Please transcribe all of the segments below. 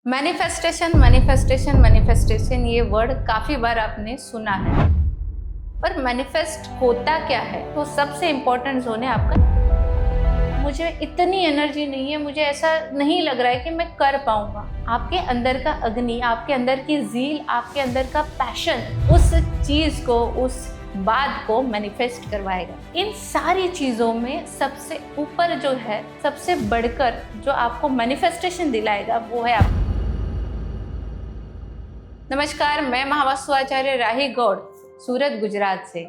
Manifestation manifestation manifestation ये word काफ़ी बार आपने सुना है। पर मैनिफेस्ट होता क्या है? तो सबसे इम्पोर्टेंट जोन है आपका मुझे इतनी एनर्जी नहीं है, मुझे ऐसा नहीं लग रहा है कि मैं कर पाऊंगा। आपके अंदर का अग्नि, आपके अंदर की ज़ील, आपके अंदर का पैशन उस चीज़ को, उस बात को मैनिफेस्ट करवाएगा। इन सारी चीज़ों में सबसे ऊपर जो है, सबसे बढ़कर जो आपको मैनिफेस्टेशन दिलाएगा वो है आप। नमस्कार, मैं महावास्तु आचार्य राही गौड़, सूरत, गुजरात से।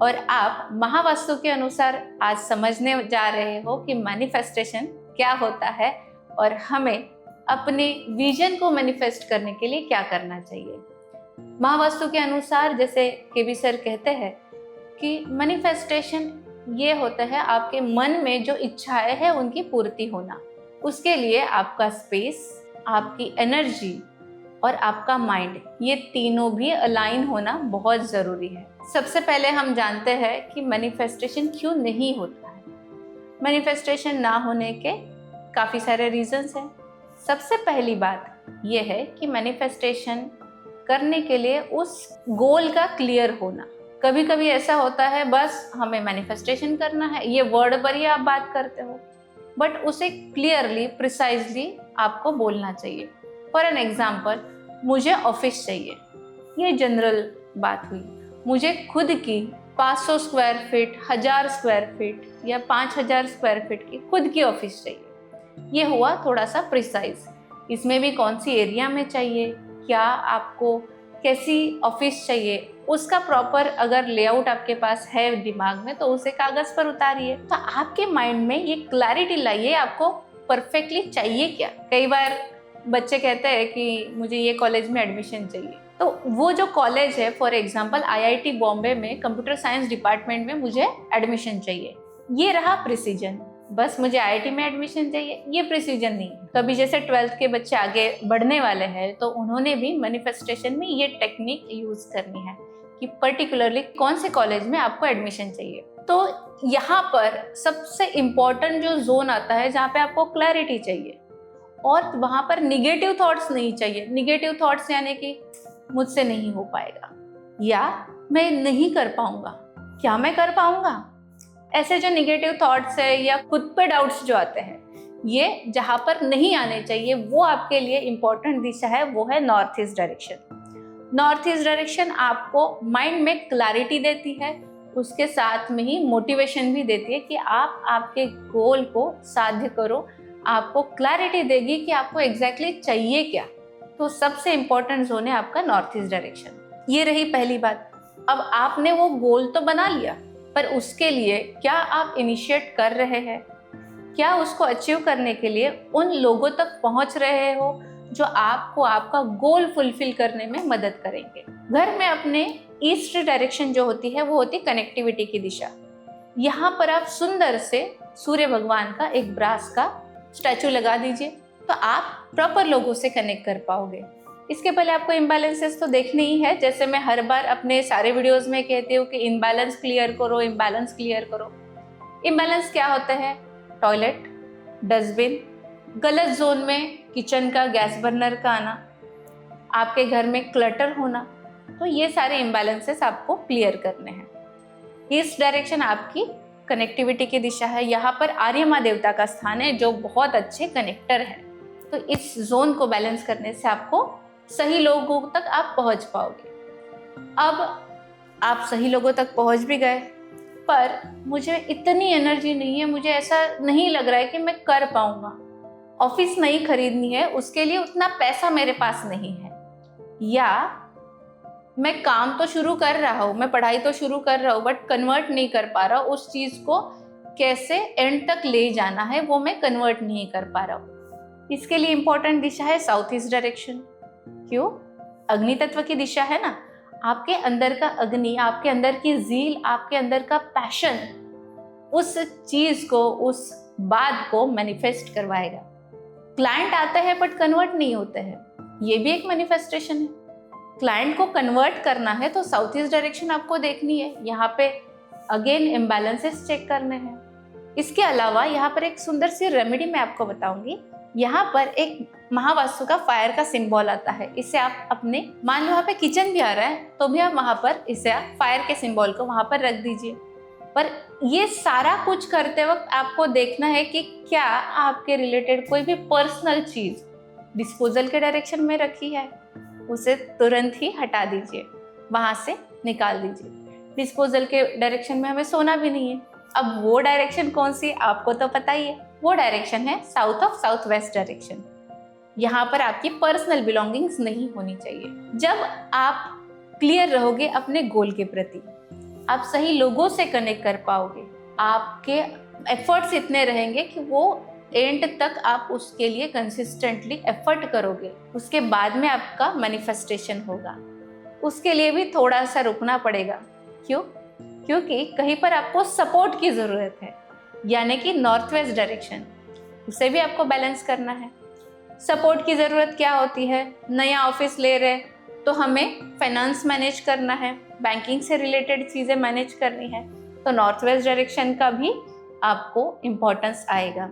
और आप महावास्तु के अनुसार आज समझने जा रहे हो कि मैनिफेस्टेशन क्या होता है और हमें अपने विजन को मैनिफेस्ट करने के लिए क्या करना चाहिए। महावास्तु के अनुसार जैसे केवी सर कहते हैं कि मैनिफेस्टेशन ये होता है आपके मन में जो इच्छाएं हैं उनकी पूर्ति होना। उसके लिए आपका स्पेस, आपकी एनर्जी और आपका माइंड, ये तीनों भी अलाइन होना बहुत ज़रूरी है। सबसे पहले हम जानते हैं कि मैनिफेस्टेशन क्यों नहीं होता है। मैनिफेस्टेशन ना होने के काफ़ी सारे रीजंस हैं। सबसे पहली बात ये है कि मैनिफेस्टेशन करने के लिए उस गोल का क्लियर होना। कभी कभी ऐसा होता है बस हमें मैनिफेस्टेशन करना है, ये वर्ड पर ही आप बात करते हो, बट उसे क्लियरली, प्रिसाइजली आपको बोलना चाहिए। फॉर एन एग्जाम्पल, मुझे ऑफिस चाहिए, ये जनरल बात हुई। मुझे खुद की 500 स्क्वायर फीट, 1000 स्क्वायर फीट या 5000 स्क्वायर फीट की खुद की ऑफिस चाहिए। ये हुआ थोड़ा सा प्रिसाइज। इसमें भी कौन सी एरिया में चाहिए, क्या आपको कैसी ऑफिस चाहिए, उसका प्रॉपर अगर लेआउट आपके पास है दिमाग में तो उसे कागज पर उतारिए। तो आपके माइंड में ये क्लैरिटी लाइए, आपको परफेक्टली चाहिए क्या। कई बार बच्चे कहते हैं कि मुझे ये कॉलेज में एडमिशन चाहिए, तो वो जो कॉलेज है, फॉर एग्जांपल आईआईटी बॉम्बे में कंप्यूटर साइंस डिपार्टमेंट में मुझे एडमिशन चाहिए, ये रहा प्रिसीजन। बस मुझे आईआईटी में एडमिशन चाहिए, ये प्रिसीजन नहीं है। तो अभी जैसे 12th के बच्चे आगे बढ़ने वाले हैं तो उन्होंने भी मैनिफेस्टेशन में ये टेक्निक यूज करनी है कि पर्टिकुलरली कौन से कॉलेज में आपको एडमिशन चाहिए। तो यहाँ पर सबसे इम्पोर्टेंट जो जोन आता है जहाँ पे आपको क्लैरिटी चाहिए और वहां पर निगेटिव थॉट्स नहीं चाहिए। निगेटिव थॉट्स यानी कि मुझसे नहीं हो पाएगा, या मैं नहीं कर पाऊंगा, क्या मैं कर पाऊंगा, ऐसे जो निगेटिव थॉट्स है या खुद पे डाउट्स जो आते हैं, ये जहां पर नहीं आने चाहिए, वो आपके लिए इंपॉर्टेंट दिशा है, वो है north east direction. North east direction आपको माइंड में क्लैरिटी देती है, उसके साथ में ही मोटिवेशन भी देती है कि आप आपके गोल को साध्य करो। आपको क्लैरिटी देगी कि आपको एग्जैक्टली चाहिए क्या। तो सबसे इंपॉर्टेंट जोन है आपका नॉर्थ ईस्ट डायरेक्शन। ये रही पहली बात। अब आपने वो गोल तो बना लिया, पर उसके लिए क्या आप इनिशिएट कर रहे हैं, क्या उसको अचीव करने के लिए उन लोगों तक पहुंच रहे हो जो आपको आपका गोल फुलफिल करने में मदद करेंगे। घर में अपने ईस्ट डायरेक्शन जो होती है वो होती है कनेक्टिविटी की दिशा। यहाँ पर आप सुंदर से सूर्य भगवान का एक ब्रास का स्टैचू लगा दीजिए, तो आप प्रॉपर लोगों से कनेक्ट कर पाओगे। इसके पहले आपको इम्बैलेंसेस तो देखने ही है। जैसे मैं हर बार अपने सारे वीडियोस में कहती हूँ कि इम्बैलेंस क्लियर करो, इम्बैलेंस क्लियर करो। इम्बैलेंस क्या होता है? टॉयलेट, डस्टबिन, गलत जोन में किचन का गैस बर्नर का आना, आपके घर में क्लटर होना, तो ये सारे इम्बैलेंसेस आपको क्लियर करने हैं। ईस्ट डायरेक्शन आपकी कनेक्टिविटी की दिशा है। यहाँ पर आर्यमा देवता का स्थान है जो बहुत अच्छे कनेक्टर है। तो इस जोन को बैलेंस करने से आपको सही लोगों तक आप पहुंच पाओगे। अब आप सही लोगों तक पहुंच भी गए, पर मुझे इतनी एनर्जी नहीं है, मुझे ऐसा नहीं लग रहा है कि मैं कर पाऊंगा। ऑफिस नहीं खरीदनी है, उसके लिए उतना पैसा मेरे पास नहीं है, या मैं काम तो शुरू कर रहा हूँ, मैं पढ़ाई तो शुरू कर रहा हूँ, बट कन्वर्ट नहीं कर पा रहा हूँ। उस चीज़ को कैसे एंड तक ले जाना है वो मैं कन्वर्ट नहीं कर पा रहा हूँ। इसके लिए इंपॉर्टेंट दिशा है साउथ ईस्ट डायरेक्शन। क्यों? अग्नि तत्व की दिशा है ना। आपके अंदर का अग्नि, आपके अंदर की ज़ील, आपके अंदर का पैशन उस चीज़ को, उस बात को मैनिफेस्ट करवाएगा। क्लाइंट आते हैं बट कन्वर्ट नहीं होते हैं, ये भी एक मैनिफेस्टेशन है। क्लाइंट को कन्वर्ट करना है तो साउथ ईस्ट डायरेक्शन आपको देखनी है। यहाँ पे अगेन इम्बैलेंसेस चेक करने हैं। इसके अलावा यहाँ पर एक सुंदर सी रेमेडी मैं आपको बताऊंगी। यहाँ पर एक महावास्तु का फायर का सिंबल आता है। इसे आप अपने, मान लो वहाँ पे किचन भी आ रहा है तो भी आप वहाँ पर इसे आप फायर के सिंबल को वहाँ पर रख दीजिए। पर ये सारा कुछ करते वक्त आपको देखना है कि क्या आपके रिलेटेड कोई भी पर्सनल चीज डिस्पोजल के डायरेक्शन में रखी है, उसे तुरंत ही हटा दीजिए, वहां से निकाल दीजिए। डिस्पोजल के डायरेक्शन में हमें सोना भी नहीं है। अब वो डायरेक्शन कौन सी, आपको तो पता ही है, वो डायरेक्शन है south of south west direction. यहाँ पर आपकी पर्सनल बिलोंगिंग्स नहीं होनी चाहिए। जब आप क्लियर रहोगे अपने गोल के प्रति, आप सही लोगों से कनेक्ट कर पाओगे, आपके एफर्ट्स इतने रहेंगे कि वो एंड तक आप उसके लिए कंसिस्टेंटली एफर्ट करोगे, उसके बाद में आपका मैनिफेस्टेशन होगा। उसके लिए भी थोड़ा सा रुकना पड़ेगा। क्यों? क्योंकि कहीं पर आपको सपोर्ट की ज़रूरत है, यानी कि नॉर्थ वेस्ट डायरेक्शन, उसे भी आपको बैलेंस करना है। सपोर्ट की ज़रूरत क्या होती है? नया ऑफिस ले रहे तो हमें फाइनेंस मैनेज करना है, बैंकिंग से रिलेटेड चीज़ें मैनेज करनी है, तो नॉर्थ वेस्ट डायरेक्शन का भी आपको इम्पोर्टेंस आएगा।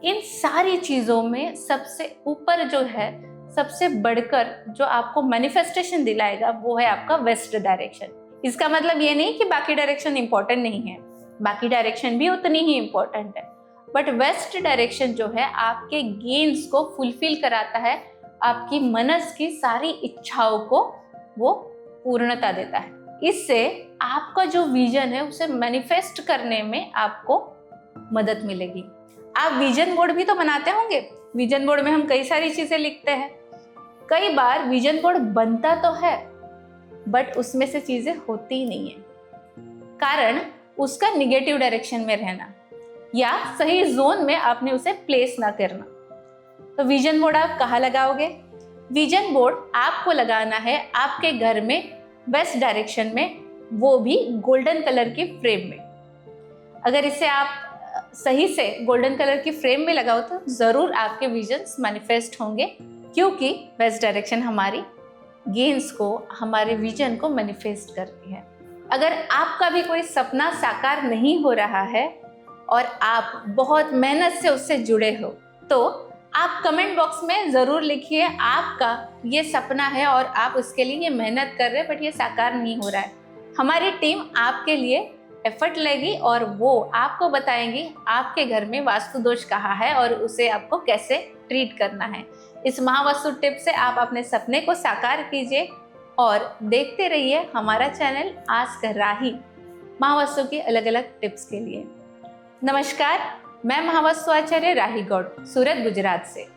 इन सारी चीज़ों में सबसे ऊपर जो है, सबसे बढ़कर जो आपको मैनिफेस्टेशन दिलाएगा, वो है आपका वेस्ट डायरेक्शन। इसका मतलब ये नहीं कि बाकी डायरेक्शन इंपॉर्टेंट नहीं है, बाकी डायरेक्शन भी उतनी ही इम्पोर्टेंट है, बट वेस्ट डायरेक्शन जो है आपके गेन्स को फुलफिल कराता है, आपकी मनस की सारी इच्छाओं को वो पूर्णता देता है। इससे आपका जो विजन है उसे मैनिफेस्ट करने में आपको मदद मिलेगी। आप विजन बोर्ड भी तो बनाते होंगे। विजन बोर्ड में हम कई सारी चीजें लिखते हैं। कई बार विजन बोर्ड बनता तो है बट उसमें से चीजें होती ही नहीं है, कारण उसका निगेटिव डायरेक्शन में रहना या सही जोन में आपने उसे प्लेस ना करना। तो विजन बोर्ड आप कहाँ लगाओगे? विजन बोर्ड आपको लगाना है आपके घर में वेस्ट डायरेक्शन में, वो भी गोल्डन कलर की फ्रेम में। अगर इसे आप सही से गोल्डन कलर की फ्रेम में लगाओ तो जरूर आपके विजन्स मैनिफेस्ट होंगे, क्योंकि वेस्ट डायरेक्शन हमारी गेन्स को, हमारे विजन को मैनिफेस्ट करती है। अगर आपका भी कोई सपना साकार नहीं हो रहा है और आप बहुत मेहनत से उससे जुड़े हो, तो आप कमेंट बॉक्स में ज़रूर लिखिए आपका ये सपना है और आप उसके लिए ये मेहनत कर रहे हैं बट ये साकार नहीं हो रहा है। हमारी टीम आपके लिए एफर्ट लेगी और वो आपको बताएंगी आपके घर में वास्तु दोष कहाँ है और उसे आपको कैसे ट्रीट करना है। इस महावास्तु टिप से आप अपने सपने को साकार कीजिए और देखते रहिए हमारा चैनल आस्क राही महावास्तु की अलग अलग टिप्स के लिए। नमस्कार, मैं महावास्तु आचार्य राही गौड़, सूरत, गुजरात से।